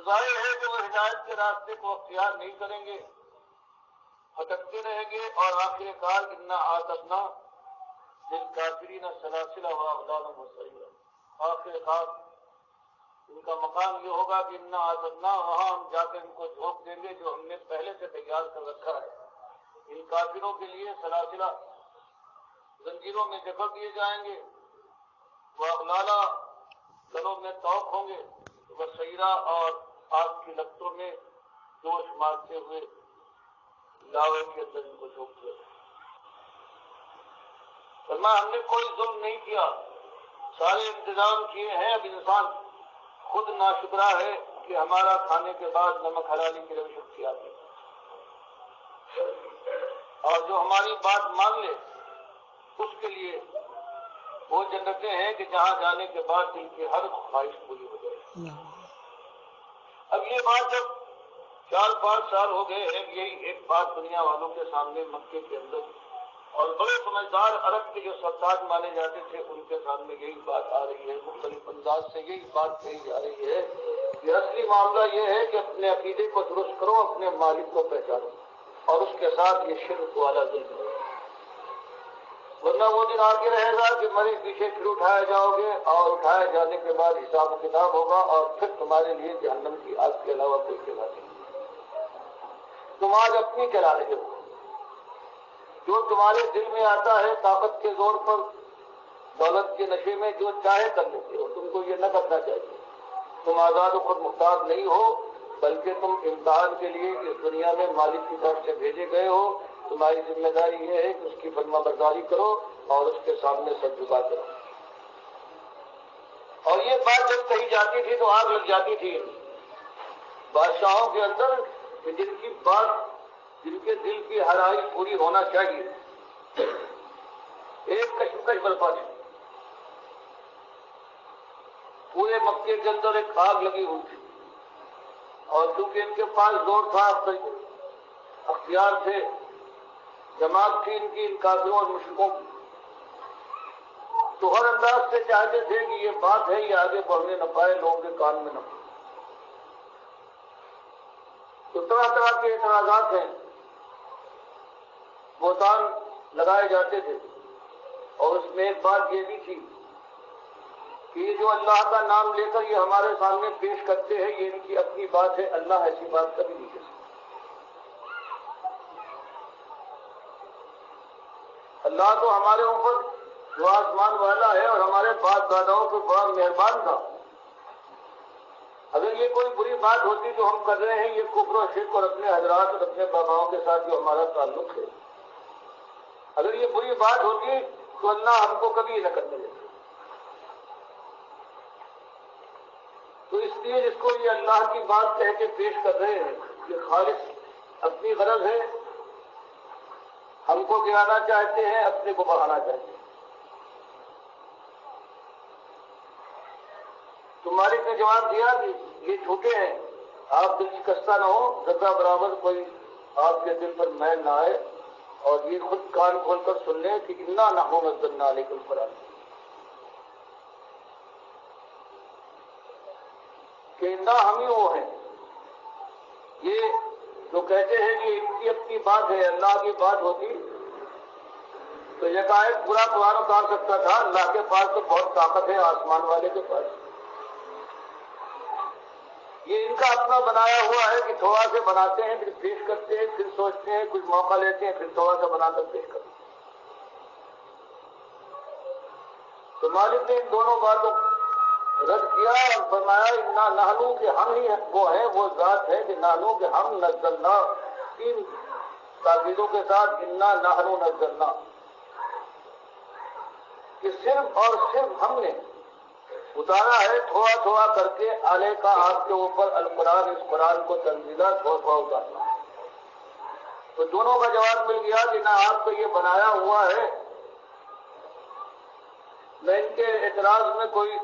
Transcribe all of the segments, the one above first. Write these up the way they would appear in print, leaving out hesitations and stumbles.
ظاہر ہے کہ وہ ہدایت کے راستے کو اختیار نہیں کریں گے، بھٹکتے رہیں گے، اور آخر کار انا اعتدنا للکافرین سلاسل واغلالا وسعیرا، آخر کار ان کا مقام یہ ہوگا کہ انا اعتدنا، وہاں ہم جا کے ان کو جھونک دیں گے جو ہم نے پہلے سے تیار کر رکھا ہے۔ ان کافروں کے لیے سلاسلہ، زنجیروں میں جکڑ دیے جائیں گے، واغلالا، گلوں میں توق ہوں گے، وسعیرا، اور آگ کی لپٹوں میں جوش مارتے ہوئے لاوے کے اندر ان کو جھونک دیا۔ فرمایا ہم نے کوئی ظلم نہیں کیا، سارے انتظام کیے ہیں، اب انسان خود ناشکرا ہے کہ ہمارا کھانے کے بعد نمک حلالی کی روش اختیار ہے، اور جو ہماری بات مان لے اس کے لیے وہ جنتیں ہیں کہ جہاں جانے کے بعد دل کی ہر خواہش پوری ہو جائے۔ اب یہ بات جب 4-5 سال ہو گئے ہیں، یہی ایک بات دنیا والوں کے سامنے مکے کے اندر، اور بڑے سمجھدار عرب کے جو سرتاج مانے جاتے تھے ان کے سامنے یہی بات آ رہی ہے، مختلف انداز سے یہی بات کہی جا رہی ہے کہ اصلی معاملہ یہ ہے کہ اپنے عقیدے کو درست کرو، اپنے مالک کو پہچانو، اور اس کے ساتھ یہ شرک والا ظلم ہے، ورنہ وہ دن آگے رہے گا کہ مرے پیچھے پھر اٹھائے جاؤ گے، اور اٹھائے جانے کے بعد حساب و کتاب ہوگا، اور پھر تمہارے لیے جہنم کی آگ کے علاوہ کوئی چلا نہیں۔ تم آج اپنی چلا رہے ہو، جو تمہارے دل میں آتا ہے طاقت کے زور پر، دولت کے نشے میں جو چاہے کر لیتے ہو، تم کو یہ نہ کرنا چاہیے۔ تم آزاد و خود مختار نہیں ہو، بلکہ تم امتحان کے لیے اس دنیا میں مالک کی طرف سے بھیجے گئے ہو۔ تمہاری ذمہ داری یہ ہے کہ اس کی فرما برداری کرو اور اس کے سامنے سر جھکا کرو۔ اور یہ بات جب کہی جاتی تھی تو آگ لگ جاتی تھی بادشاہوں کے اندر، کہ جن کی بات، جن کے دل کی ہرائی پوری ہونا چاہیے، ایک کشمکش برپا تھی، پورے مکے کے اندر ایک آگ لگی ہوئی تھی، اور چونکہ ان کے پاس زور تھا، اختیار تھے، جماعت تھی ان کی، ان کافروں اور مشرکوں کی، تو ہر انداز سے چاہتے تھے کہ یہ بات ہے یہ آگے بڑھنے نہ پائے، لوگوں کے کان میں نہ پائے۔ تو طرح طرح کے اعتراضات ہیں، بہتان لگائے جاتے تھے، اور اس میں ایک بات یہ بھی تھی کہ یہ جو اللہ کا نام لے کر یہ ہمارے سامنے پیش کرتے ہیں، یہ ان کی اپنی بات ہے، اللہ ایسی بات کبھی نہیں کر سکتا۔ اللہ تو ہمارے اوپر جو آسمان والا ہے اور ہمارے باپ داداؤں کو بڑا مہربان تھا، اگر یہ کوئی بری بات ہوتی جو ہم کر رہے ہیں، یہ کفر و شرک اور اپنے حضرات اور اپنے باباؤں کے ساتھ جو ہمارا تعلق ہے، اگر یہ بری بات ہوتی تو اللہ ہم کو کبھی نہ کرنے دیتا۔ تو اس لیے جس کو یہ اللہ کی بات کہہ کے پیش کر رہے ہیں، یہ خالص اپنی غرض ہے، ہم کو گرانا چاہتے ہیں، اپنے کو بڑھانا چاہتے ہیں۔ تو مالک نے جواب دیا کہ یہ جھوٹے ہیں، آپ دل شکستہ نہ ہو، ذرہ برابر کوئی آپ کے دل پر میل نہ آئے، اور یہ خود کان کھول کر سن لیں کہ انا نحن نزلنا علیک القرآن، کہ انا ہم ہی وہ ہیں۔ یہ جو کہتے ہیں کہ ان کی اپنی بات ہے، اللہ کی بات ہوتی تو یکایک پورا قرآن اتار سکتا تھا۔ اللہ کے پاس تو بہت طاقت ہے، آسمان والے کے پاس۔ یہ ان کا اپنا بنایا ہوا ہے کہ تھوڑا سے بناتے ہیں، پھر پیش کرتے ہیں، پھر سوچتے ہیں، کچھ موقع لیتے ہیں، پھر تھوڑا سا بنا کر پیش کرتے ہیں۔ تو مالک نے ان دونوں باتوں رد کیا اور فرمایا انا نحنو، کہ ہم ہی وہ ہیں، وہ ذات ہے کہ نحنو، کہ ہم نزلنا، تین تاکیدوں کے ساتھ انا نحنو نزلنا، کہ صرف اور صرف ہم نے اتارا ہے تھوڑا تھوڑا کر کے علیہ کا آپ کے اوپر القرآن، اس قرآن کو تنزیلہ تھوڑا تھوڑا اتارنا۔ تو دونوں کا جواب مل گیا کہ نہ آپ کو یہ بنایا ہوا ہے، نہ ان کے اعتراض میں کوئی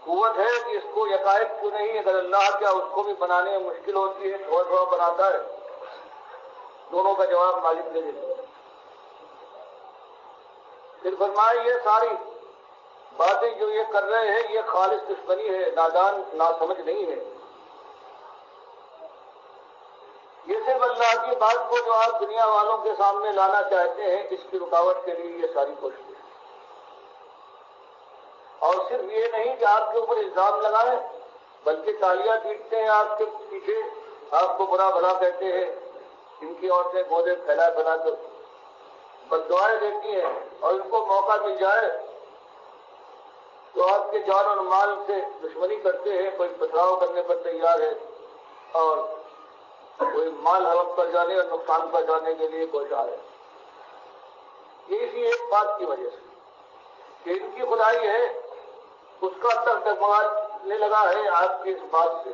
قوت ہے کہ اس کو یکایک کیوں نہیں، اگر اللہ کیا اس کو بھی بنانے میں مشکل ہوتی ہے، تھوڑا تھوڑا بناتا ہے۔ دونوں کا جواب مالک نے دے دیا۔ پھر فرمایا یہ ساری باتیں جو یہ کر رہے ہیں یہ خالص دشمنی ہے، نادان ناسمجھ نہیں ہے، لیکن اللہ کی بات کو جو آپ دنیا والوں کے سامنے لانا چاہتے ہیں، اس کی رکاوٹ کے لیے یہ ساری کوشش ہے۔ اور صرف یہ نہیں کہ آپ کے اوپر الزام لگائیں، بلکہ تالیاں پیٹتے ہیں آپ کے پیچھے، آپ کو برا بھلا کہتے ہیں، ان کی عورتیں گودے پھیلا پھیلا کر بددعائیں دیتی ہیں، اور ان کو موقع مل جائے تو آپ کے جان اور مال سے دشمنی کرتے ہیں، کوئی پتھراؤ کرنے پر تیار ہے اور کوئی مال ہڑپ کر جانے اور نقصان پہنچانے کے لیے کوشاں ہے۔ یہ اسی ایک بات کی وجہ سے کہ ان کی خدائی ہے، اس کا تک ڈگمگانے لگا ہے آپ کی اس بات سے،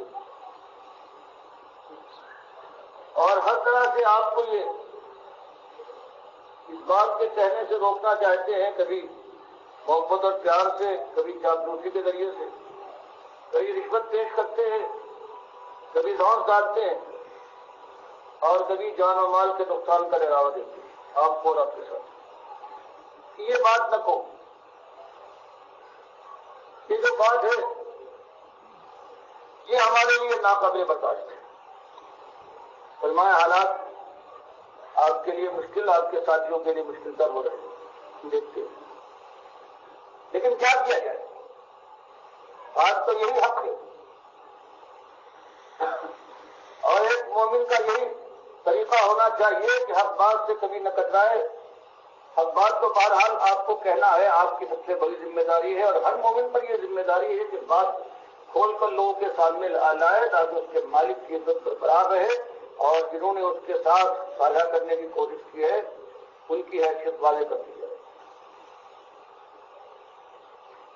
اور ہر طرح سے آپ کو یہ اس بات کے کہنے سے روکنا چاہتے ہیں، کبھی محبت اور پیار سے، کبھی چاپلوسی کے ذریعے سے، کبھی رشوت پیش کرتے ہیں، کبھی دھونس ڈالتے ہیں، اور کبھی جان و مال کے نقصان کا ڈراوا دیتے ہیں آپ کو اور آپ کے ساتھ۔ یہ بات نہ کہو، یہ جو بات ہے یہ ہمارے لیے ناقابل برداشت ہے۔ فرمایا حالات آپ کے لیے مشکل، آپ کے ساتھیوں کے لیے مشکل تر ہو رہے ہیں، دیکھتے ہیں، لیکن کیا کیا جائے؟ آج تو یہی حق ہے، اور ایک مومن کا یہی طریقہ ہونا چاہیے کہ حق بات سے کبھی نہ کترائے۔ حق بات تو بہرحال آپ کو کہنا ہے، آپ کی سب سے بڑی ذمہ داری ہے، اور ہر مومن پر یہ ذمہ داری ہے کہ بات کھول کر لوگوں کے سامنے لائے تاکہ اس کے مالک کی عزت برقرار رہے، اور جنہوں نے اس کے ساتھ ساجھا کرنے کی کوشش کی ہے ان کی حیثیت واضح کر دی جائے۔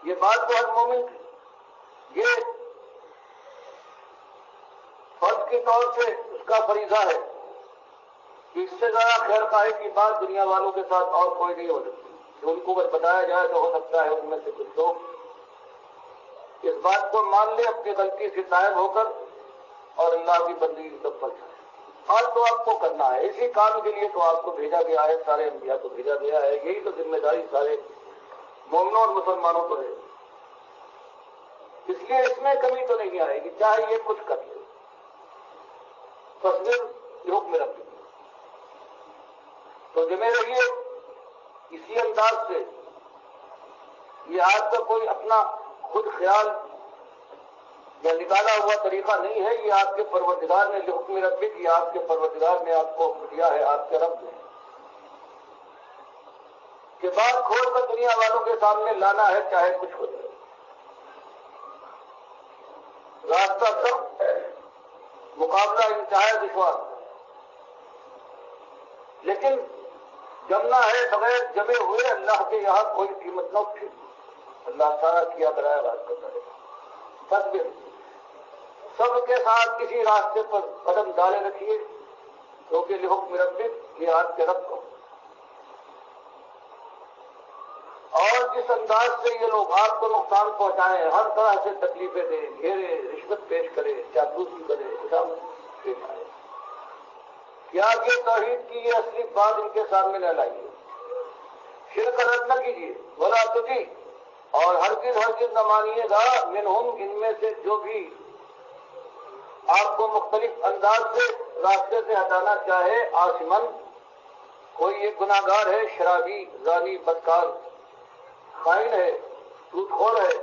یہ بات تو ہر مومن کی، یہ فرض کے طور سے اس کا فریضہ ہے کہ اس سے زیادہ خیر خواہی کی بات دنیا والوں کے ساتھ اور کوئی نہیں ہو سکتی۔ جو ان کو بس بتایا جائے تو ہو سکتا ہے ان میں سے کچھ لوگ اس بات کو مان لے، اپنی غلطی سے طائب ہو کر، اور اللہ کی بندگی کی طرف بڑھ جائے۔ اور تو آپ کو کرنا ہے، اسی کام کے لیے تو آپ کو بھیجا گیا ہے، سارے انبیاء کو بھیجا گیا ہے، یہی تو ذمہ داری سارے مومنوں اور مسلمانوں کو ہے۔ اس لیے اس میں کمی تو نہیں آئے گی، چاہے یہ کچھ کر لے، تصویر حکم رکھے تو جمے رہیے اسی انداز سے۔ یہ آج کا کوئی اپنا خود خیال یا نکالا ہوا طریقہ نہیں ہے، یہ آپ کے پروردگار نے حکم رکھے، کہ آپ کے پروردگار نے آپ کو حکم دیا ہے، آپ کے رب نے، کہ بات کھول کر دنیا والوں کے سامنے لانا ہے، چاہے کچھ ہو جائے۔ راستہ سخت ہے، مقابلہ انتہائی دشوار، لیکن جمنا ہے، بغیر جمے ہوئے اللہ کے یہاں کوئی قیمت نہ اٹھے۔ اللہ سارا کیا کرایا بات کرتا ہے، تصویر سب کے ساتھ کسی راستے پر قدم ڈالے رکھیے، کیونکہ لحکم ربک، یہ آپ کے رب کو، اور جس انداز سے یہ لوگ آپ کو نقصان پہنچائیں، ہر طرح سے تکلیفیں دیں، گھیرے، رشوت پیش کرے، چاپلوسی کرے، حساب پیش آئے، کیا کہ توحید کی یہ اصلی بات ان کے سامنے نہ لائیے، شرک رد نہ کیجیے، ولا تطیع، اور ہرگز ہرگز نہ مانیے گا، منہم، ان میں سے جو بھی آپ کو مختلف انداز سے راستے سے ہٹانا چاہے، آثمن، کوئی ایک گناہ گار ہے، شرابی، زانی، بدکار، خائن ہے، سود خور ہے،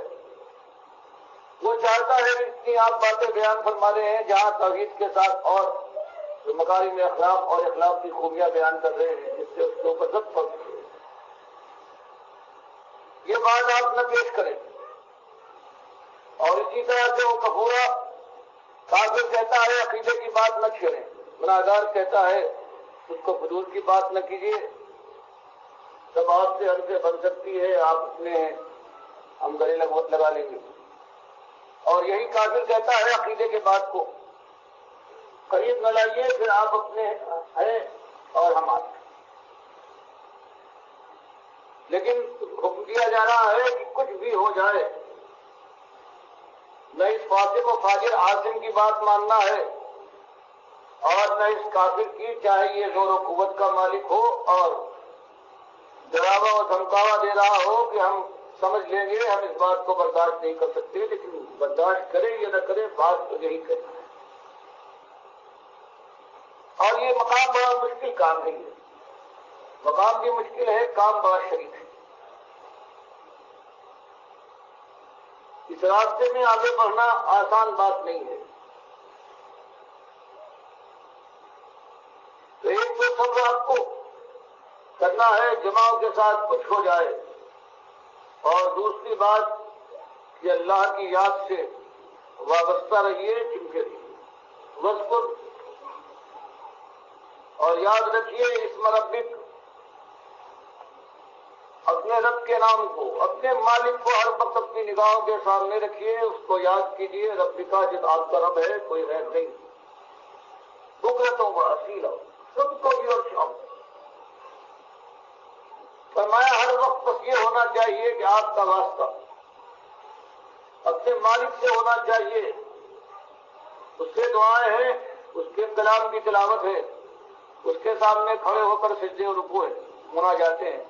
وہ چاہتا ہے اتنی آپ باتیں بیان فرما رہے ہیں جہاں توحید کے ساتھ اور مکارم اخلاق اور اخلاق کی خوبیاں بیان کر رہے ہیں، جس سے اس کے اوپر ضبط پڑ سکے، یہ بات آپ نہ پیش کریں۔ اور اسی طرح سے وہ کفورا کافر کہتا ہے عقیدے کی بات نہ چھیڑیں، گناہگار کہتا ہے اس کو فضول کی بات نہ کیجیے، سب آپ سے ہم سے بن سکتی ہے، آپ اپنے ہم گلے لگا لیں گے۔ اور یہی کافر کہتا ہے عقیدے کے بات کو قریب نہ لائیے، پھر آپ اپنے ہیں اور ہم آپ ہیں۔ لیکن حکم دیا جا رہا ہے کہ کچھ بھی ہو جائے، نہ اس فاسق و فاجر عاصم کی بات ماننا ہے، اور نہ اس کافر کی، چاہے یہ زور و قوت کا مالک ہو اور ڈراوا و دھمکاوا دے رہا ہو کہ ہم سمجھ لیں گے، ہم اس بات کو برداشت نہیں کر سکتے، لیکن برداشت کرے یا نہ کرے، بات تو یہی کرے۔ اور یہ مقام بڑا مشکل کام نہیں ہے، مقام بھی مشکل ہے، کام بڑا شریف ہے۔ اس راستے میں آگے بڑھنا آسان بات نہیں ہے۔ تو ایک تو صبر آپ کو کرنا ہے، جماعت کے ساتھ کچھ ہو جائے، اور دوسری بات کہ اللہ کی یاد سے وابستہ رہیے، چمکے رہیے، وذکر، اور یاد رکھیے اسم ربک، اپنے رب کے نام کو، اپنے مالک کو ہر وقت اپنی نگاہوں کے سامنے رکھیے، اس کو یاد کیجیے، رب کا جس آپ کا رب ہے کوئی غیر نہیں، بکرتوں کو اصیلا، سب کو بھی اور شام۔ فرمایا ہر وقت بس یہ ہونا چاہیے کہ آپ کا واسطہ اپنے مالک سے ہونا چاہیے، اس سے دعائیں ہیں، اس کے کلام کی تلاوت ہے، اس کے سامنے کھڑے ہو کر سجدے اور رکوع منا جاتے ہیں۔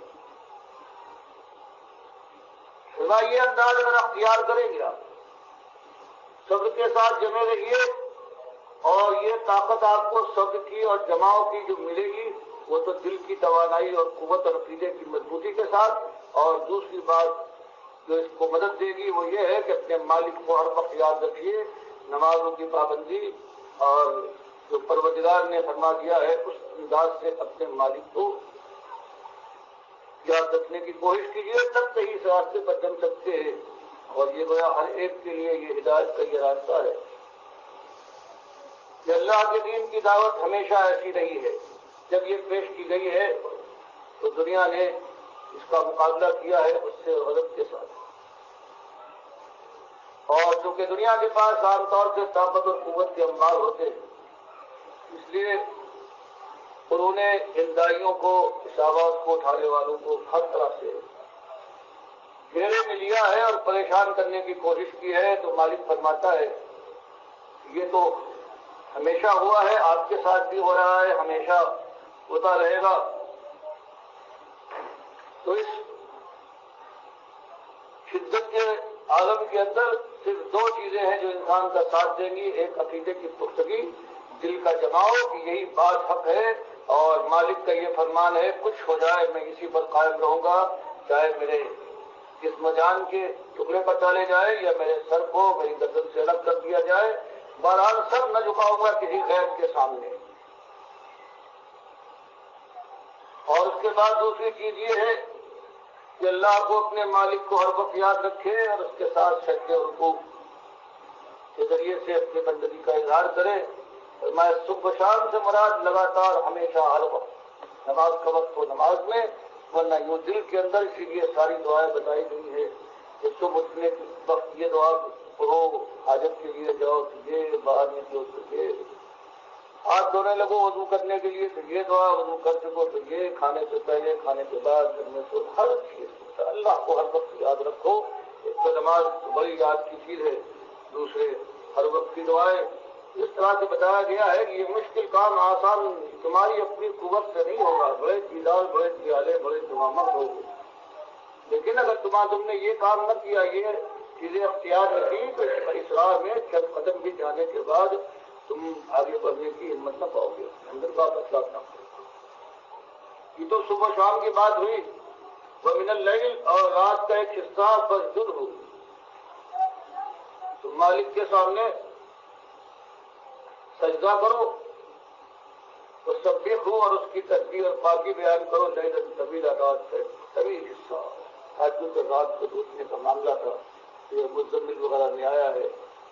یہ انداز اگر اختیار کریں گے آپ، صبر کے ساتھ جمے رہیے، اور یہ طاقت آپ کو صبر کی اور جماؤ کی جو ملے گی وہ تو دل کی توانائی اور قوت اور عقیدے کی مضبوطی کے ساتھ، اور دوسری بات جو اس کو مدد دے گی وہ یہ ہے کہ اپنے مالک کو ہر وقت یاد رکھیے، نمازوں کی پابندی، اور جو پروردگار نے فرما دیا ہے اس انداز سے اپنے مالک کو یاد رکھنے کی کوشش کیجیے، تب صحیح راستے پر چل سکتے ہیں۔ اور یہ گویا ہر ایک کے لیے یہ ہدایت کا یہ راستہ ہے کہ اللہ کے دین کی دعوت ہمیشہ ایسی رہی ہے، جب یہ پیش کی گئی ہے تو دنیا نے اس کا مقابلہ کیا ہے اس سے غضب کے ساتھ، اور چونکہ دنیا کے پاس عام طور سے طاقت اور قوت کے انبار ہوتے ہیں، اس لیے انہوں نے ان داعیوں کو، اس آواز کو اٹھانے والوں کو ہر طرح سے گھیرے میں لیا ہے اور پریشان کرنے کی کوشش کی ہے۔ تو مالک فرماتا ہے یہ تو ہمیشہ ہوا ہے، آپ کے ساتھ بھی ہو رہا ہے، ہمیشہ ہوتا رہے گا۔ تو اس شدت کے عالم کے اندر صرف دو چیزیں ہیں جو انسان کا ساتھ دیں گی، ایک عقیدے کی پختگی، دل کا جماؤ کہ یہی بات حق ہے، اور مالک کا یہ فرمان ہے کچھ ہو جائے میں اسی پر قائم رہوں گا، چاہے میرے جسم جان کے ٹکڑے پر ڈالے جائے یا میرے سر کو میری گردن سے الگ کر دیا جائے، بہرحال سر نہ جھکاؤں گا کسی غیر کے سامنے۔ اور اس کے بعد دوسری چیز یہ ہے کہ اللہ کو اپنے مالک کو ہر وقت یاد رکھے، اور اس کے ساتھ سجدے اور رکوع کے ذریعے سے اپنی بندگی کا اظہار کرے۔ میں صبح شام سے مراد لگاتار ہمیشہ ہر وقت، نماز کا وقت ہو نماز میں، ورنہ یوں دل کے اندر، اسی لیے ساری دعائیں بتائی گئی ہے کہ صبح اٹھنے کے وقت یہ دعا پڑھو، حاجت کے لیے جاؤ تو یہ، باہر نکلو تو یہ، ہاتھ دھونے لگو وضو کرنے کے لیے تو یہ دعا، وضو کر سکو تو یہ، کھانے سے پہلے، کھانے کے بعد، کرنے سے ہر چیز اللہ کو ہر وقت یاد رکھو۔ ایک تو نماز بڑی یاد کی چیز ہے، دوسرے ہر وقت کی دعائیں۔ اس طرح سے بتایا گیا ہے کہ یہ مشکل کام آسان تمہاری اپنی قوت سے نہیں ہوگا، بڑے چیزال، بڑے دیالے، بڑے تمامت ہوگے، لیکن اگر تم نے یہ کام نہ کیا، یہ چیزیں اختیار نہ کی، تو اس راہ میں چند قدم بھی جانے کے بعد تم آگے بڑھنے کی ہمت نہ پاؤ گے، اندر کا مسئلہ نہ ہو۔ یہ تو صبح شام کی بات ہوئی۔ وَمِنَ اللَّيْلِ، اور رات کا ایک حصہ فَاسْجُدْ ہو، تم مالک کے سامنے سجدہ کرو، تو سبح ہو، اور اس کی تسبیح اور پاکی بیان کرو، لیلاً طویلا، رات کا طویل حصہ۔ تہجد اور رات کو دوسرے کا معاملہ تھا، یہ مزمل وغیرہ میں آیا ہے،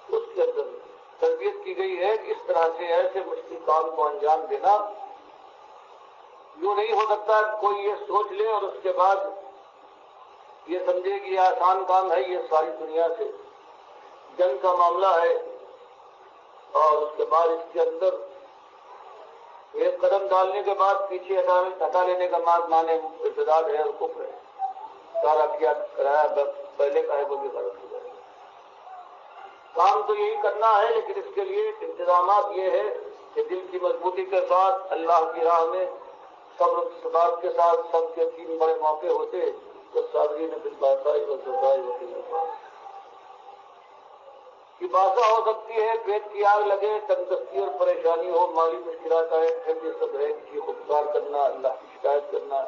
اس کے اندر تربیت کی گئی ہے کہ اس طرح سے ایسے مشکل کام کو انجام دینا یوں نہیں ہو سکتا کہ کوئی یہ سوچ لے اور اس کے بعد یہ سمجھے کہ یہ آسان کام ہے، یہ ساری دنیا سے جنگ کا معاملہ ہے، اور اس کے بعد اس کے اندر ایک قدم ڈالنے کے بعد پیچھے ہٹا لینے کا معنی ارتداد ہے اور کفر ہے۔ سارا کیا کرایا پہلے کا ہے وہ بھی غلط ہو جائے گا۔ کام تو یہی کرنا ہے، لیکن اس کے لیے انتظامات یہ ہے کہ دل کی مضبوطی کے ساتھ اللہ کی راہ میں صبر و ثبات کے ساتھ، سب کے تین بڑے موقع ہوتے تو صابرین بالباساء والضراء وحین الباس۔ کہ باسا ہو سکتی ہے، پیٹ کی آگ لگے، تندرستی اور پریشانی ہو، مالی مشکلات آئے، پھر یہ سب ہے کہ خودکار کرنا، اللہ کی شکایت کرنا،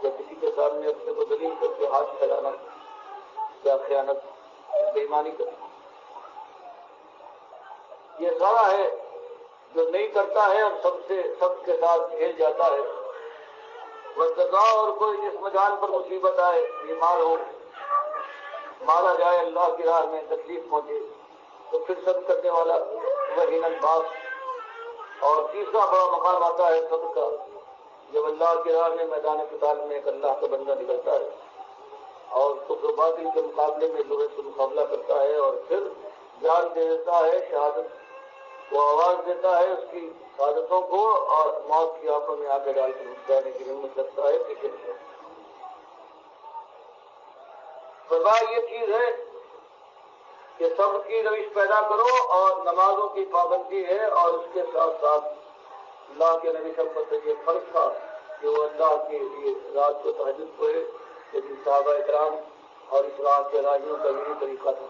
یا کسی کے سامنے اپنے کو ذلیل کر کے ہاتھ پھیلانا، یا خیانت، بے ایمانی کرنا، یہ سارا ہے جو نہیں کرتا ہے اور سب کے ساتھ جھیل جاتا ہے۔ وزگا اور کوئی اس مجال پر مصیبت آئے، بیمار ہو، مارا جائے اللہ کی راہ میں، تکلیف پہنچے، تو پھر سب کرنے والا وہی الباس۔ اور تیسرا بڑا مقام آتا ہے صبر کا، جب اللہ کی راہ میں میدان قتال میں ایک اللہ کا بندہ نکلتا ہے اور کفر و باطل کے مقابلے میں لوہے سے مقابلہ کرتا ہے اور پھر جان دے دیتا ہے، شہادت وہ آواز دیتا ہے اس کی شہادتوں کو، اور موت کی آنکھوں میں آگے ڈال کے جانے کی ہمت رکھتا ہے پیچھے سے۔ سزا یہ چیز ہے کہ صبر کی روش پیدا کرو، اور نمازوں کی پابندی ہے، اور اس کے ساتھ ساتھ اللہ کے نبی صلی اللہ علیہ وسلم سے یہ فرض تھا کہ وہ اللہ کے لیے رات کو تہجد پڑھے، لیکن صحابہ اکرام اور اسلام کے راجیوں کا یہی طریقہ تھا۔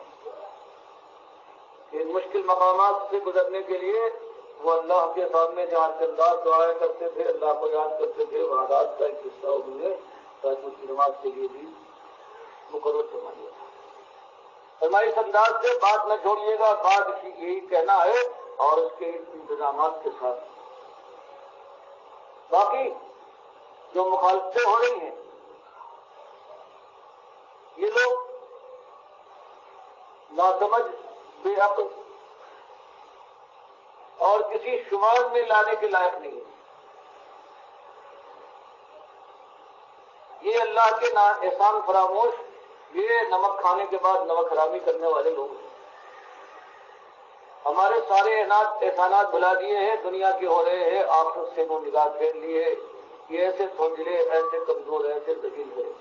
ان مشکل مقامات سے گزرنے کے لیے وہ اللہ کے سامنے جہاں چندار دعائیں کرتے تھے، اللہ کو یاد کرتے تھے، وہ عادات کا ایک حصہ انہوں نے تہجد کی نماز کے لیے بھی مقرر فرما دیا۔ فرمائی اس انداز سے بات نہ چھوڑیے گا، بات یہی کہنا ہے اور اس کے انتظامات کے ساتھ۔ باقی جو مخالفتیں ہو رہی ہیں، یہ لوگ ناسمجھ، بے عقل اور کسی شمار میں لانے کے لائق نہیں ہے۔ یہ اللہ کے احسان فراموش، یہ نمک کھانے کے بعد نمک حرامی کرنے والے لوگ ہیں۔ ہمارے سارے احسانات بھلا دیے ہیں، دنیا کے ہو رہے ہیں، آخرت سے وہ نگاہ پھیر لیے، یہ ایسے سوچلے، ایسے کمزور، ایسے ذلیل ہے۔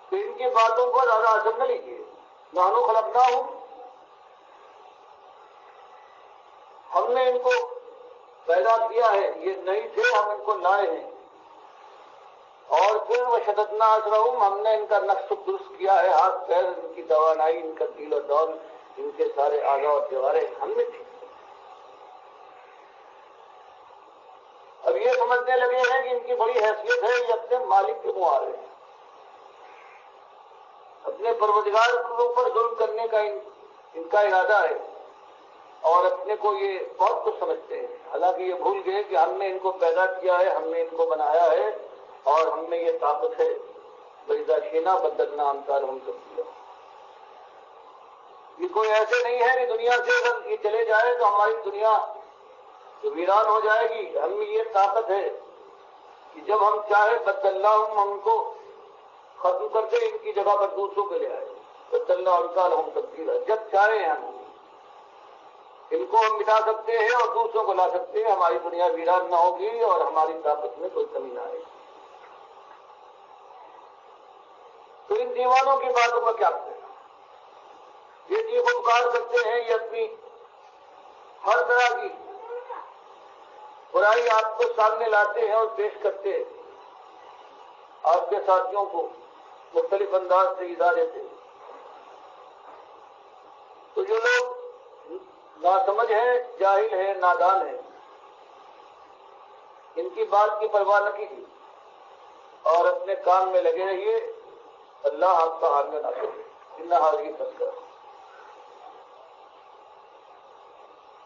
تو ان کی باتوں کو زیادہ اثر نہ لیجیے۔ نحنو خلقناہم، ہم نے ان کو پیدا کیا ہے، یہ نہیں تھے، ہم ان کو لائے ہیں۔ اور پھر وشددنا اسرہم، ہم نے ان کا نقش درست کیا ہے، ہاتھ پیر، ان کی توانائی، ان کا دل و دول، ان کے سارے اعضاء اور جوارے ہم نے تھی۔ اب یہ سمجھنے لگے ہیں کہ ان کی بڑی حیثیت ہے، یہ اپنے مالک کے منہ آ رہے ہیں، اپنے پروردگار کے اوپر ظلم کرنے کا ان کا ارادہ ہے، اور اپنے کو یہ بہت کچھ سمجھتے ہیں۔ حالانکہ یہ بھول گئے کہ ہم نے ان کو پیدا کیا ہے، ہم نے ان کو بنایا ہے، اور ہم میں یہ طاقت ہے۔ وَإِذَا شِئْنَا بَدَّلْنَا أَمْثَالَهُمْ تَبْدِيلًا۔ یہ کوئی ایسے نہیں ہے کہ دنیا سے اگر یہ چلے جائے تو ہماری دنیا ویران ہو جائے گی۔ ہم میں یہ طاقت ہے کہ جب ہم چاہے بدلناہم، ہم کو ختم کر کے ان کی جگہ پر دوسروں کے لے آئے، بدلنا أمثالهم تبدیلا، جب چاہے ہم ان کو ہم مٹا سکتے ہیں اور دوسروں کو لا سکتے ہیں۔ ہماری دنیا ویران نہ ہوگی اور ہماری طاقت میں کوئی کمی نہ آئے گی۔ تو ان دیوانوں کی باتوں کا کیا کریں؟ یہ چیخ و پکار کرتے ہیں، یہ اپنی ہر طرح کی برائی آپ کو سامنے لاتے ہیں اور پیش کرتے ہیں، آپ کے ساتھیوں کو مختلف انداز سے ایذا دیتے ہیں۔ تو جو لوگ ناسمجھ ہیں، جاہل ہیں، نادان ہیں، ان کی بات کی پرواہ نہ کیجیے اور اپنے کام میں لگے رہیے۔ اللہ آپ کا حال میں نہ کرے، ان حاضری تذکرہ،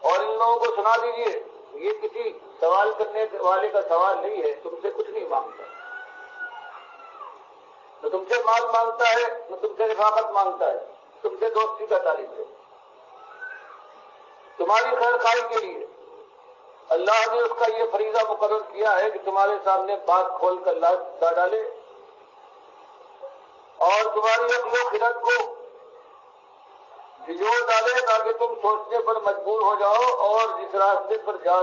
اور ان لوگوں کو سنا دیجیے، یہ کسی سوال کرنے والے کا سوال نہیں ہے، تم سے کچھ نہیں مانگتا، نہ تم سے مال مانگتا ہے، نہ تم سے رفاقت مانگتا ہے، تم سے دوستی کا تعلق ہے، تمہاری خیر خواہی کے لیے اللہ نے اس کا یہ فریضہ مقرر کیا ہے کہ تمہارے سامنے بات کھول کر لا ڈالے اور تمہاری عقل و خرد کو جھنجھوڑ ڈالے، تاکہ تم سوچنے پر مجبور ہو جاؤ اور جس راستے پر جا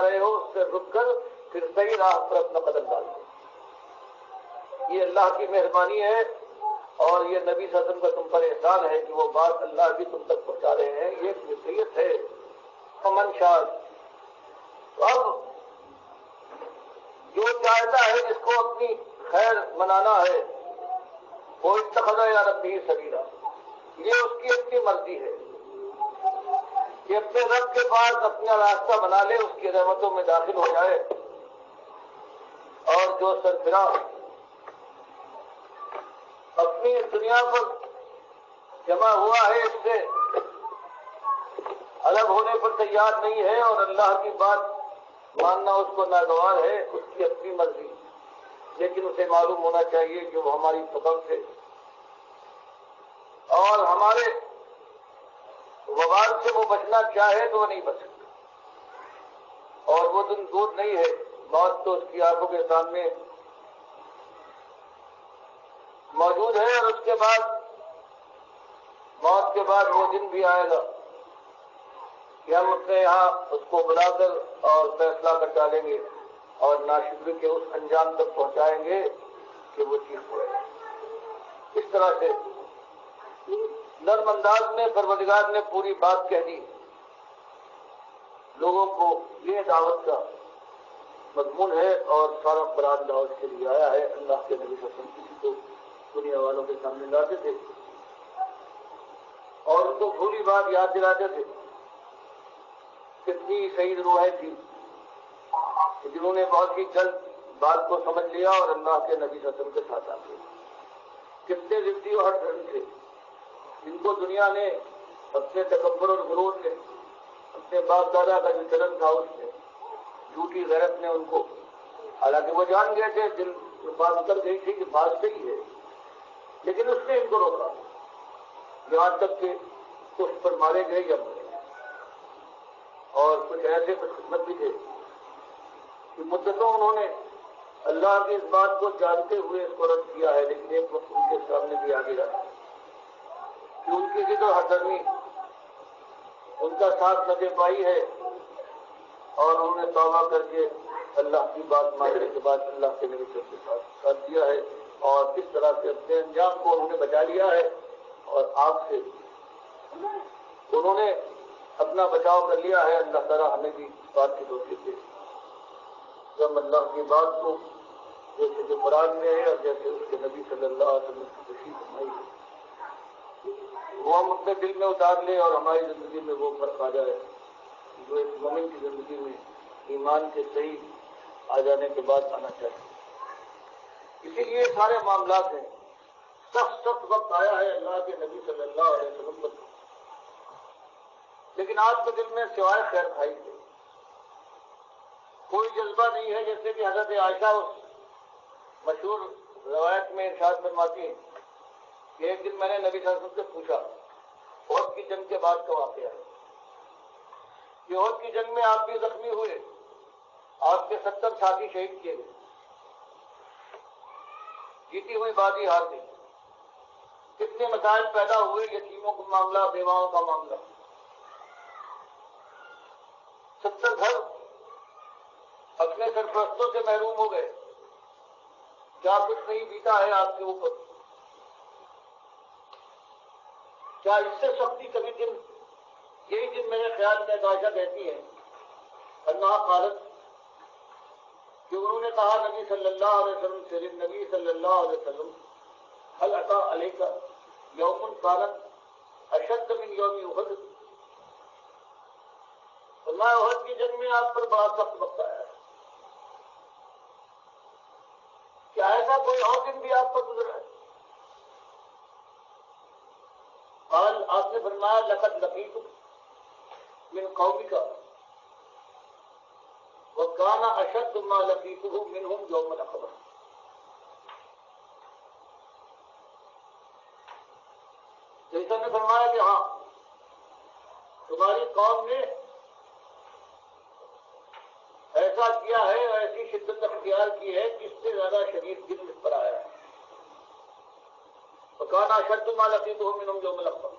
رہے ہو اس سے رک کر پھر صحیح راہ پر اپنا قدم ڈال دو۔ یہ اللہ کی مہربانی ہے اور یہ نبی صلی اللہ علیہ وسلم کا تم پر احسان ہے کہ وہ بات اللہ بھی تم تک پہنچا رہے ہیں۔ یہ نصیحت ہے۔ فمن شاء، اب جو چاہتا ہے جس کو اپنی خیر منانا ہے، وہ اتخذ الی ربہ سبیلا، یہ اس کی اپنی مرضی ہے کہ اپنے رب کے پاس اپنا راستہ بنا لے، اس کی رحمتوں میں داخل ہو جائے، اور جو سرفراز اپنی دنیا پر جمع ہوا ہے اس سے الگ ہونے پر تیار نہیں ہے اور اللہ کی بات ماننا اس کو ناگوار ہے، اس کی اپنی مرضی، لیکن اسے معلوم ہونا چاہیے کہ وہ ہماری پکڑ سے اور ہمارے وبال سے وہ بچنا چاہے تو وہ نہیں بچ سکتا، اور وہ دن دور نہیں ہے، موت تو اس کی آنکھوں کے سامنے موجود ہے، اور اس کے بعد موت کے بعد وہ دن بھی آئے گا کہ ہم اپنے یہاں اس کو بلا کر اور فیصلہ کر ڈالیں گے اور ناشکری کے اس انجام تک پہنچائیں گے کہ وہ چیز ہوئے۔ اس طرح سے نرم انداز میں پروردگار نے پوری بات کہہ دی، لوگوں کو یہ دعوت کا مضمون ہے اور سارا قرآن دعوت کے لیے آیا ہے۔ اللہ کے نبی صلی اللہ علیہ وسلم کسی کو دنیا والوں کے سامنے لاتے تھے اور ان کو بھولی بات یاد دلاتے تھے۔ کتنی شہید روحیں تھی جنہوں نے بہت ہی جلد بات کو سمجھ لیا اور اللہ کے نبی صلی اللہ علیہ وسلم کے ساتھ آ گئے۔ کتنے ضدی اور ہر دھرم تھے جن کو دنیا نے اپنے تکبر اور غرور نے، اپنے باپ دادا کا جو چلن تھا اس نے، جھوٹی غیرت نے ان کو، حالانکہ وہ جان گئے تھے، دل بات کر گئی تھی کہ بات صحیح ہے، لیکن اس نے ان کو روکا یہاں تک کہ اس پر مارے گئے یا مرے۔ اور کچھ ایسے کچھ خدمت بھی تھے کہ مدتوں انہوں نے اللہ کی اس بات کو جانتے ہوئے اس کو رد کیا ہے، لیکن ایک وقت ان کے سامنے بھی آ گیا کہ ان کی ضد و ہردرمی ان کا ساتھ نہ دے پائی ہے، اور انہوں نے توبہ کر کے اللہ کی بات ماننے کے بعد اللہ کے نبی صلی اللہ علیہ وسلم کے ساتھ دیا ہے، اور کس طرح سے اپنے انجام کو انہوں نے بچا لیا ہے، اور آپ سے انہوں نے اپنا بچاؤ کر لیا ہے۔ اللہ تعالیٰ ہمیں بھی اس بات کی توفیق دے، جب اللہ کی بات کو جیسے جو قرآن میں ہے اور جیسے اس کے نبی صلی اللہ علیہ وسلم کی تشریح فرمائی ہے، وہ ہم اپنے دل میں اتار لیں اور ہماری زندگی میں وہ فرق آ جائے جو ایک مومن کی زندگی میں ایمان کے صحیح آ جانے کے بعد آنا چاہیے۔ اسی لیے سارے معاملات ہیں، سخت وقت آیا ہے اللہ کے نبی صلی اللہ علیہ وسلم پر، لیکن آپ کے دل میں سوائے خیر خائی سے کوئی جذبہ نہیں ہے، جیسے کہ حضرت عائشہ اس مشہور روایت میں ارشاد فرماتی ہیں کہ ایک دن میں نے نبی صلی اللہ علیہ وسلم سے پوچھا، احد کی جنگ کے بعد کا واقعہ ہے کہ احد کی جنگ میں آپ بھی زخمی ہوئے، آپ کے 70 ساتھی شہید کیے گئے، جیتی ہوئی بازی ہار گئی، کتنے مسائل پیدا ہوئے، یتیموں کا معاملہ، بیواؤں کا معاملہ، 70 گھر اپنے سرپرستوں سے محروم ہو گئے، کیا کچھ نہیں بیتا ہے آپ کے اوپر؟ کیا اس سے سختی کبھی دن؟ یہی دن میرے خیال میں عائشہ کہتی ہے اللہ خالد کہ انہوں نے کہا نبی صلی اللہ علیہ وسلم سے، نبی صلی اللہ علیہ وسلم هل اتى عليك يوم كانت اشد من يوم احد؟ فرمایا احد کی جنگ میں آپ پر بڑا سخت وقت آیا ہے، کیا ایسا کوئی اور دن بھی آپ پر گزرا ہے؟ قال آپ نے فرمایا لقد لقيت من قومك وكان اشد ما لقيته منهم يوم العقبہ۔ جیسا نے فرمایا کہ ہاں تمہاری قوم نے ایسا کیا ہے، ایسی شدت اختیار کی ہے کہ اس سے زیادہ شدید دن اس پر آیا ہے۔ وكان اشد ما لقيته منهم يوم العقبہ،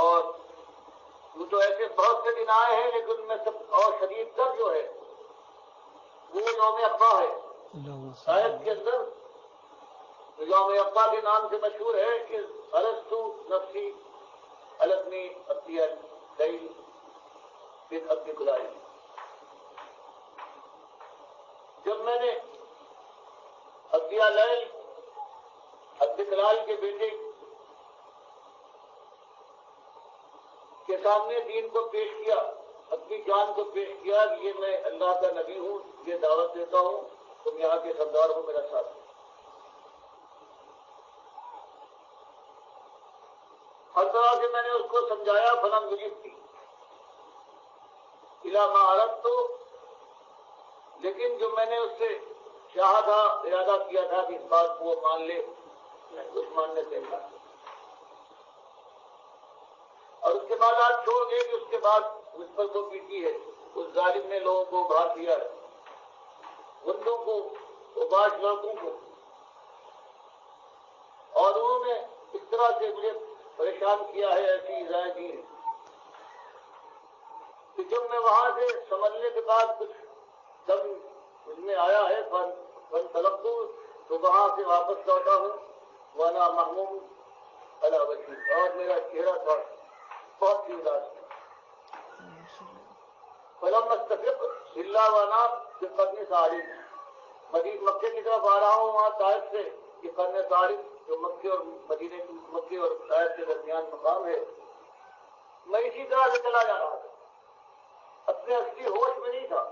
اور وہ تو ایسے بہت سے دن آئے ہیں لیکن ان میں سب اور شدید تر جو ہے وہ یوم عقبہ ہے۔ آیت کے اندر یوم عقبہ کے نام سے مشہور ہے کہ ارسطو نفسی الگنی ابدیل دئی پھر ابدی کلائی، جب میں نے ابدیا لیل عبد کلال کے بیٹے کے سامنے دین کو پیش کیا، اپنی جان کو پیش کیا کہ یہ میں اللہ کا نبی ہوں، یہ دعوت دیتا ہوں، تم یہاں کے سردار ہو، میرا ساتھ دو۔ ہر طرح سے میں نے اس کو سمجھایا، فلم مجیب تھی الا ما عرب تو، لیکن جو میں نے اس سے چاہا تھا، ارادہ کیا تھا کہ اس بات کو وہ مان لے، میں کچھ ماننے سے انکار کیا۔ اور اس کے بعد آج چھوڑ گئے کہ اس کے بعد مجھ پر کو پیٹی ہے، اس ظالم نے لوگوں کو بھاگ دیا ہے، بندوں کو، باش لڑکوں کو، اور انہوں نے اس طرح سے مجھے پریشان کیا ہے، ایسی ایذائیں دی ہیں کہ جب میں وہاں سے سمجھنے کے بعد کچھ دم مجھ میں آیا ہے فن طلب تو وہاں سے واپس لوٹا ہوں، وانا محموم علی وجہی، اور میرا چہرہ تھا بہت سی اداس ہے۔ فلم مستفق اللہ وانا کہ قرن صارف، مزید مکے کی طرف آ رہا ہوں، وہاں طائف سے کہ قرن صارف جو مکے اور مدینے، مکے اور طائف کے درمیان مقام ہے، میں اسی طرح سے چلا جا رہا تھا، اپنے اصلی ہوش میں نہیں تھا۔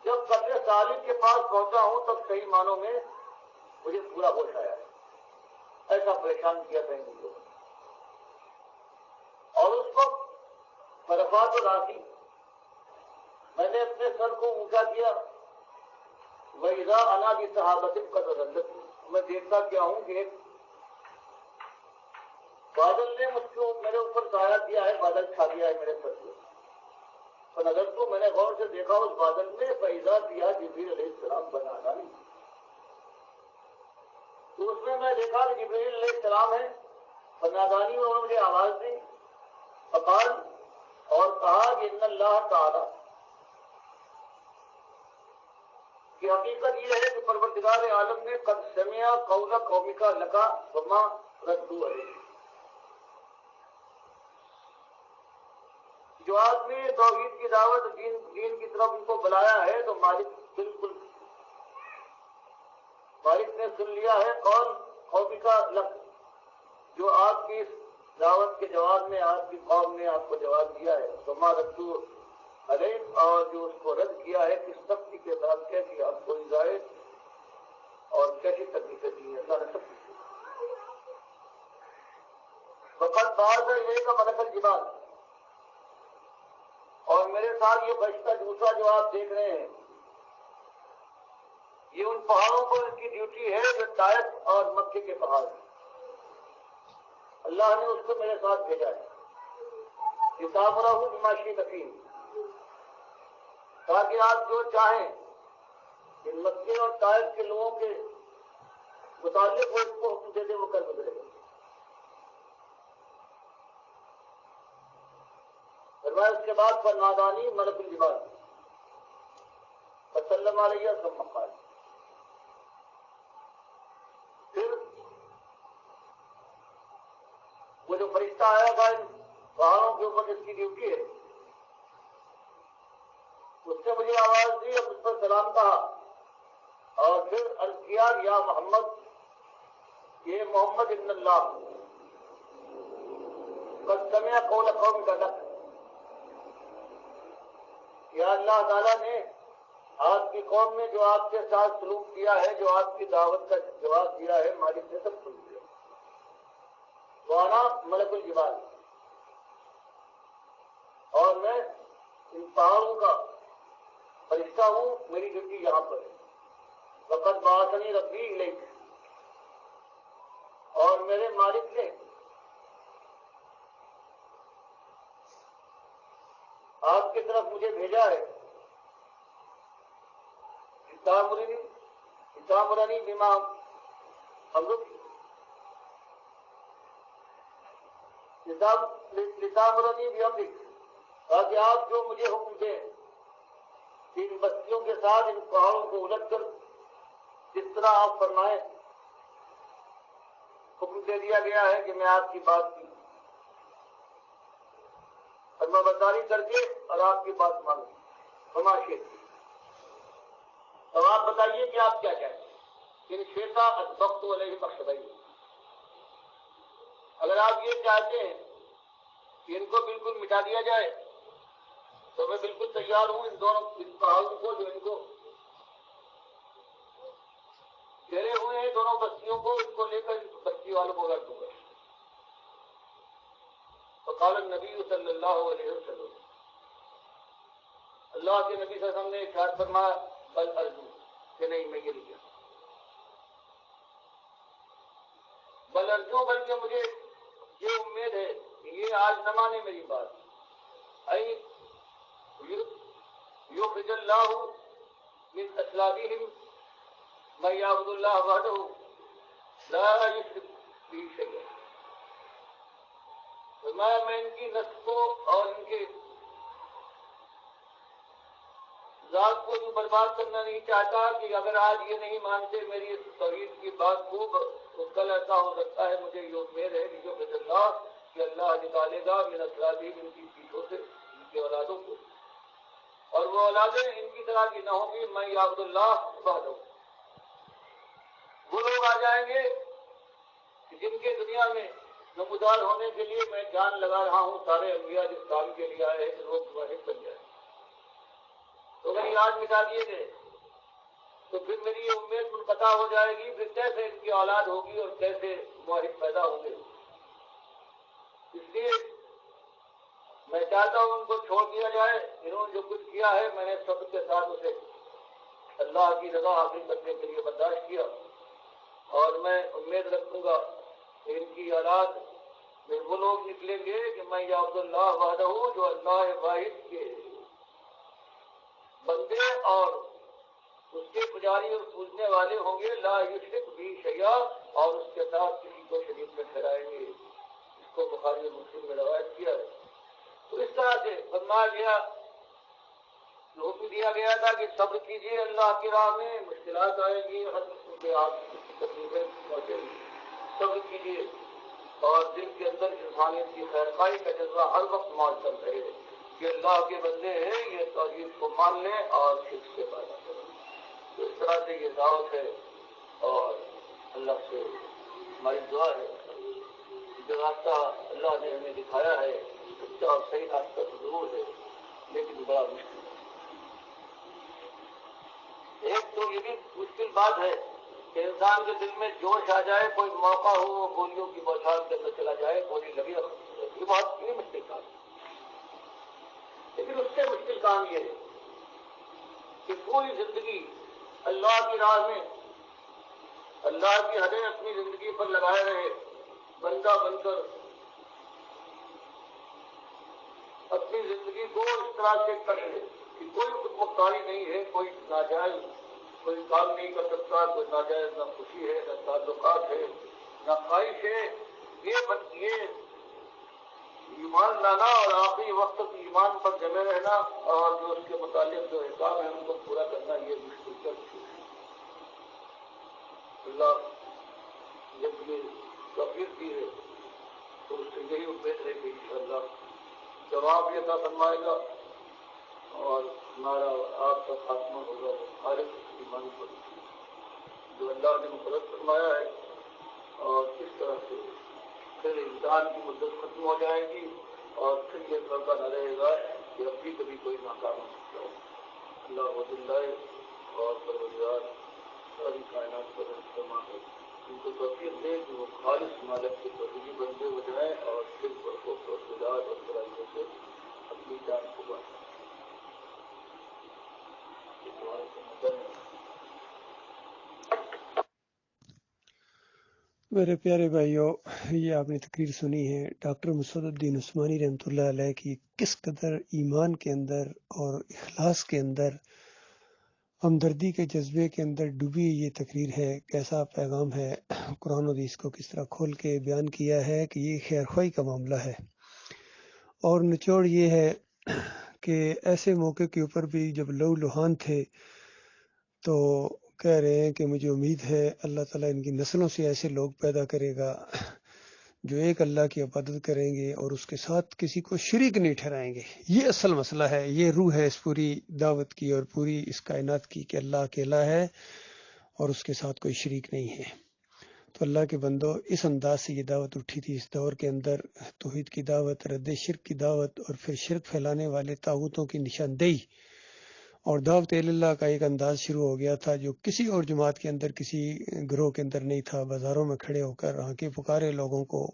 جب قرن صارف کے پاس پہنچا ہوں تب صحیح معنوں میں مجھے پورا ہوش آیا، ایسا پریشان کیا تھا ان لوگوں نے۔ اور اس وقت فرفات و راسی، میں نے اپنے سر کو اونچا کیا، وَإِذَا أَنَا بِصَحَابَةٍ قَدْ أَضَلَّتْنِي، میں دیکھتا کیا ہوں کہ ایک بادل نے مجھ کو میرے اوپر سایہ کیا ہے، بادل چھا گیا ہے میرے سر سے۔ نظر کو میں نے غور سے دیکھا اس بادل میں، فَإِذَا بِهَا جبریل علیہ السلام بنادانی، تو اس میں دیکھا کہ جبریل علیہ السلام ہے، بنادانی، انہوں نے مجھے آواز دی، فقال، اور کہا کہ ان اللہ تعالی، کہ حقیقت یہ ہے کہ پروردگار عالم نے قد سمع قول قومک لک وما ردوا علیہ، جو آدمی توحید کی دعوت دین کی طرف ان کو بلایا ہے تو مالک نے سن لیا ہے قول قومک لک، جو آپ کی اس دعوت کے جواب میں آپ کی قوم نے آپ کو جواب دیا ہے، وما ردوا علیہ، اور جو اس کو رد کیا ہے کس سختی کے ساتھ، کیسی آپ کو ایذائیں اور کیسی تکلیفیں دی ہیں، اللہ نے سب کچھ کیا۔ وقت بعض یہ کا ملک الجبال، اور میرے ساتھ یہ بچتا دوسرا جو آپ دیکھ رہے ہیں، یہ ان پہاڑوں پر اس کی ڈیوٹی ہے جو طائف اور مکے کے پہاڑ ہیں، اللہ نے اس کو میرے ساتھ بھیجا ہے، کتاب رہو بماشی نفیم، تاکہ آپ جو چاہیں ان مکے اور طائف کے لوگوں کے متعلق وہ اس کو حکم دے دے، وہ کر گزرے گا۔ فرمایا اس کے بعد فنادانی ملک الجبال فسلم علیہ ثم قال، پھر وہ جو فرشتہ آیا تھا ان پہاڑوں کے اوپر جس کی ڈیوٹی ہے، اس نے مجھے آواز دی اور مجھ پر سلام کہا، اور پھر عرض کیا یا محمد، یہ محمد ابن اللہ قد سمع قول قومک لک، یا اللہ تعالیٰ نے آپ کی قوم میں جو آپ کے ساتھ سلوک کیا ہے، جو آپ کی دعوت کا جواب دیا ہے، مالک نے سب سن لیا۔ وانا ملک الجبال، اور میں ان پہاڑوں کا فرشتہ ہوں، میری ڈیوٹی یہاں پر ہے۔ وقت بعثنی ربی الیک، اور میرے مالک نے آپ کی طرف مجھے بھیجا ہے، اتامرنی بما امرک، لتامرنی بامرک، تاکہ آپ جو مجھے حکم دیں ان بستیوں کے ساتھ ان پہاڑوں کو الٹ کر جس طرح آپ فرمائیں، حکم دے دیا گیا ہے کہ میں آپ کی بات کی فرما برداری کر کے اور آپ کی بات مانوں، فرمائے۔ تو آپ بتائیے کہ آپ کیا چاہتے ہیں، ان شیتا اسبقت علیہ مقصدی، اگر آپ یہ چاہتے ہیں کہ ان کو بالکل مٹا دیا جائے، تو میں بالکل تیار ہوں ان دونوں پہاڑوں کو جو ان کو گھیرے ہوئے ہیں، دونوں بستیوں کو، ان کو لے کر بستی والوں کو رکھ دوں گا۔ فقال النبی صلی اللہ علیہ وسلم، اللہ کے نبی صلی اللہ علیہ وسلم نے ارشاد فرمایا بل ارجو، کہ نہیں میں یہ نہیں کہتا، بل ارجو، بلکہ مجھے یہ امید ہے کہ یہ آج نہ مانے میری بات، ائی یخرج اللہ من اصلابہم من یعبد اللہ وحدہ لا یشرک بہ شیئا، فرمایا میں ان کی نسل کو اور ان کے ذات کو برباد کرنا نہیں چاہتا کہ اگر آج یہ نہیں مانتے میری اس توحید کی بات کو تو کل ایسا ہو سکتا ہے، مجھے یہ امید ہے کہ جو اللہ کہ اللہ نکالے گا من اصلابہم، ان کی پیٹھوں سے، ان کی اولادوں کو، اور وہ اولادیں ان کی طرح کی نہ ہوں گی من یعبد اللہ وحدہ، وہ لوگ آ جائیں گے جن کے دنیا میں نمودار ہونے کے لیے میں جان لگا رہا ہوں، سارے انبیاء جس کام کے لیے آئے ہیں کہ لوگ واحد بن جائیں، تو اگر یہ آج مٹا دیے گئے تو پھر میری یہ امید منقطع ہو جائے گی، پھر کیسے ان کی اولاد ہوگی اور کیسے واحد پیدا ہوں گے۔ اس لیے میں چاہتا ہوں ان کو چھوڑ دیا جائے، انہوں نے جو کچھ کیا ہے میں نے صبر کے ساتھ اسے اللہ کی رضا حاصل کرنے کے لیے برداشت کیا، اور میں امید رکھوں گا کہ ان کی اولاد میں وہ لوگ نکلیں گے کہ میں یعبد اللہ وحدہ، جو اللہ واحد کے بندے اور اس کے پجاری اور پوجنے والے ہوں گے، لا یشرک بہ شیئا، اور اس کے ساتھ کسی کو شریک میں ٹھہرائیں گے۔ اس کو بخاری اور مسلم میں روایت کیا ہے۔ تو اس طرح سے فرمایا گیا، حکم دیا گیا تھا کہ صبر کیجیے اللہ کی راہ میں، مشکلات آئے گی، ہر قسم کے آپ تکلیفیں پہنچے گی، صبر کیجیے، اور دل کے اندر انسانیت کی خیرخواہی کا جذبہ ہر وقت معطل رہے کہ اللہ کے بندے ہیں، یہ توحید کو مان لیں اور شرک سے پیدا کریں۔ تو اس طرح سے یہ دعوت ہے، اور اللہ سے ہماری دعا ہے جو راستہ اللہ نے ہمیں دکھایا ہے سچا اور صحیح راستہ ضرور ہے، لیکن بڑا مشکل ہے۔ ایک تو یہ بھی مشکل بات ہے کہ انسان کے دل میں جوش آ جائے، کوئی موقع ہو وہ گولیوں کی بوچھار کے اندر چلا جائے، گولی لگی اور یہ بہت نہیں مشکل کام ہے، لیکن اس سے مشکل کام یہ ہے کہ پوری زندگی اللہ کی راہ میں اللہ کی حدیں اپنی زندگی پر لگائے رہے، بندہ بن کر اپنی زندگی کو اس طرح سے کرے کہ کوئی خود مختاری نہیں ہے، کوئی ناجائز کوئی کام نہیں کر سکتا، کوئی ناجائز نہ خوشی ہے، نہ تعلقات ہے، نہ خواہش ہے، یہ ایمان لانا اور آخری وقت تک ایمان پر جمے رہنا اور جو اس کے متعلق جو احکام ہے ان کو پورا کرنا، یہ مشکل چیز ہے۔ اللہ جب یہ توفیق دی ہے تو اس سے یہی امید ہے کہ انشاءاللہ جواب یہ عطا فرمائے گا اور ہمارا آپ کا خاتمہ ہوگا وہ خالص ایمان پر جو اللہ نے مقرر فرمایا ہے، اور اس طرح سے پھر امتحان کی مدت ختم ہو جائے گی اور پھر یہ موقع نہ رہے گا کہ اب بھی کبھی کوئی ناکام ہو سکتا ہو۔ اللہ وزلہ اور پروردگار ساری کائنات پر اجتماع ہے، ان کو توفیق دے کہ وہ خالص مالک کے توحیدی بندے ہو جائیں اور پھر برخوف اور خداعت اور برائیوں سے اپنی جان کو بچائیں۔ میرے پیارے بھائیوں، یہ آپ نے تقریر سنی ہے ڈاکٹر مسعود الدین عثمانی رحمۃ اللہ علیہ کی، کس قدر ایمان کے اندر اور اخلاص کے اندر، ہمدردی کے جذبے کے اندر ڈوبی یہ تقریر ہے، کیسا پیغام ہے، قرآن و حدیث کو کس طرح کھول کے بیان کیا ہے کہ یہ خیر خواہی کا معاملہ ہے، اور نچوڑ یہ ہے کہ ایسے موقع کے اوپر بھی جب لو لہان تھے تو کہہ رہے ہیں کہ مجھے امید ہے اللہ تعالیٰ ان کی نسلوں سے ایسے لوگ پیدا کرے گا جو ایک اللہ کی عبادت کریں گے اور اس کے ساتھ کسی کو شریک نہیں ٹھہرائیں گے۔ یہ اصل مسئلہ ہے، یہ روح ہے اس پوری دعوت کی اور پوری اس کائنات کی، کہ اللہ اکیلا ہے اور اس کے ساتھ کوئی شریک نہیں ہے۔ تو اللہ کے بندو اس انداز سے یہ دعوت اٹھی تھی اس دور کے اندر، توحید کی دعوت، رد شرک کی دعوت، اور پھر شرک پھیلانے والے طاغوتوں کی نشاندہی، اور دعوت اللہ کا ایک انداز شروع ہو گیا تھا جو کسی اور جماعت کے اندر، کسی گروہ کے اندر نہیں تھا۔ بازاروں میں کھڑے ہو کر آنکھیں پکارے لوگوں کو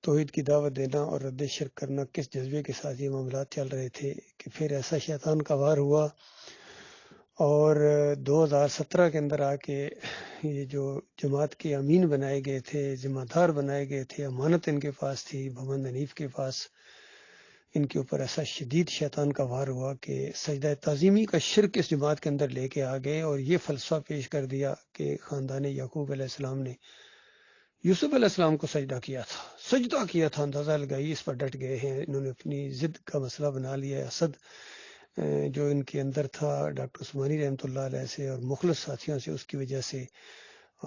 توحید کی دعوت دینا اور رد شرک کرنا، کس جذبے کے ساتھ یہ معاملات چل رہے تھے کہ پھر ایسا شیطان کا وار ہوا، اور 2017 کے اندر آ کے یہ جو جماعت کے امین بنائے گئے تھے، ذمہ دار بنائے گئے تھے، امانت ان کے پاس تھی محمد حنیف کے پاس، ان کے اوپر ایسا شدید شیطان کا وار ہوا کہ سجدہ تعظیمی کا شرک اس جماعت کے اندر لے کے آ گئے، اور یہ فلسفہ پیش کر دیا کہ خاندان یعقوب علیہ السلام نے یوسف علیہ السلام کو سجدہ کیا تھا، اندازہ لگائی، اس پر ڈٹ گئے ہیں، انہوں نے اپنی ضد کا مسئلہ بنا لیا ہے۔ اسد جو ان کے اندر تھا ڈاکٹر عثمانی رحمۃ اللہ علیہ سے اور مخلص ساتھیوں سے، اس کی وجہ سے،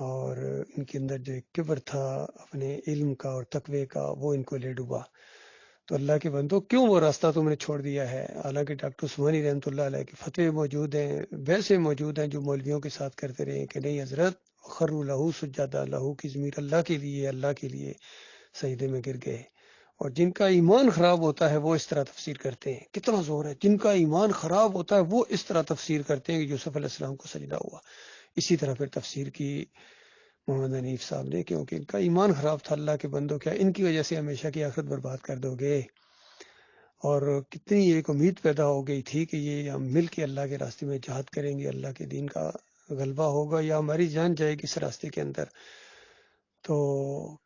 اور ان کے اندر جو ایک کبر تھا اپنے علم کا اور تقوی کا، وہ ان کو لے ڈوبا۔ تو اللہ کے بندو، کیوں وہ راستہ تم نے چھوڑ دیا ہے؟ حالانکہ ڈاکٹر عثمانی رحمۃ اللہ علیہ کے فتوے موجود ہیں، ویسے موجود ہیں جو مولویوں کے ساتھ کرتے رہے کہ نہیں حضرت، خروا لہو سجادہ، لہو کی ضمیر اللہ کے لیے، اللہ کے لیے سجدے میں گر گئے۔ اور جن کا ایمان خراب ہوتا ہے وہ اس طرح تفسیر کرتے ہیں، کتنا زور ہے، جن کا ایمان خراب ہوتا ہے وہ اس طرح تفسیر کرتے ہیں کہ یوسف علیہ السلام کو سجدہ ہوا۔ اسی طرح پھر تفسیر کی محمد حنیف صاحب نے، کیونکہ ان کا ایمان خراب تھا۔ اللہ کے بندوں، کیا ان کی وجہ سے ہمیشہ کی آخرت برباد کر دو گے؟ اور کتنی ایک امید پیدا ہو گئی تھی کہ یہ ہم مل کے اللہ کے راستے میں جہاد کریں گے، اللہ کے دین کا غلبہ ہوگا یا ہماری جان جائے گی اس راستے کے اندر۔ تو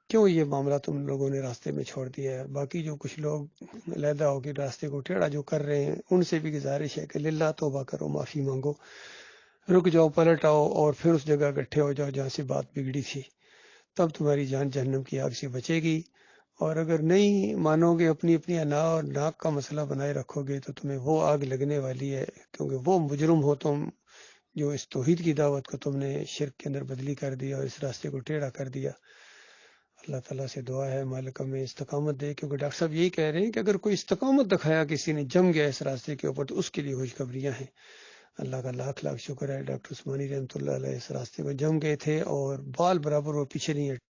کیوں یہ معاملہ تم لوگوں نے راستے میں چھوڑ دیا ہے؟ باقی جو کچھ لوگ علیحدہ ہو کے راستے کو ٹیڑھا جو کر رہے ہیں، ان سے بھی گزارش ہے کہ للہ توبہ کرو، معافی مانگو، رک جاؤ، پلٹ آؤ، اور پھر اس جگہ اکٹھے ہو جاؤ جہاں سے بات بگڑی تھی، تب تمہاری جان جہنم کی آگ سے بچے گی۔ اور اگر نہیں مانو گے، اپنی اپنی انا اور ناک کا مسئلہ بنائے رکھو گے، تو تمہیں وہ آگ لگنے والی ہے، کیونکہ وہ مجرم ہو تم جو اس توحید کی دعوت کو تم نے شرک کے اندر بدلی کر دیا اور اس راستے کو ٹیڑھا کر دیا۔ اللہ تعالیٰ سے دعا ہے مالک ہمیں استقامت دے، کیونکہ ڈاکٹر صاحب یہی کہہ رہے ہیں کہ اگر کوئی استقامت دکھایا کسی نے، جم گیا اس راستے کے اوپر، تو اس کے لیے خوشخبریاں ہیں۔ اللہ کا لاکھ لاکھ شکر ہے، ڈاکٹر عثمانی رحمۃ اللہ علیہ اس راستے میں جم گئے تھے اور بال برابر وہ پیچھے نہیں ہٹے۔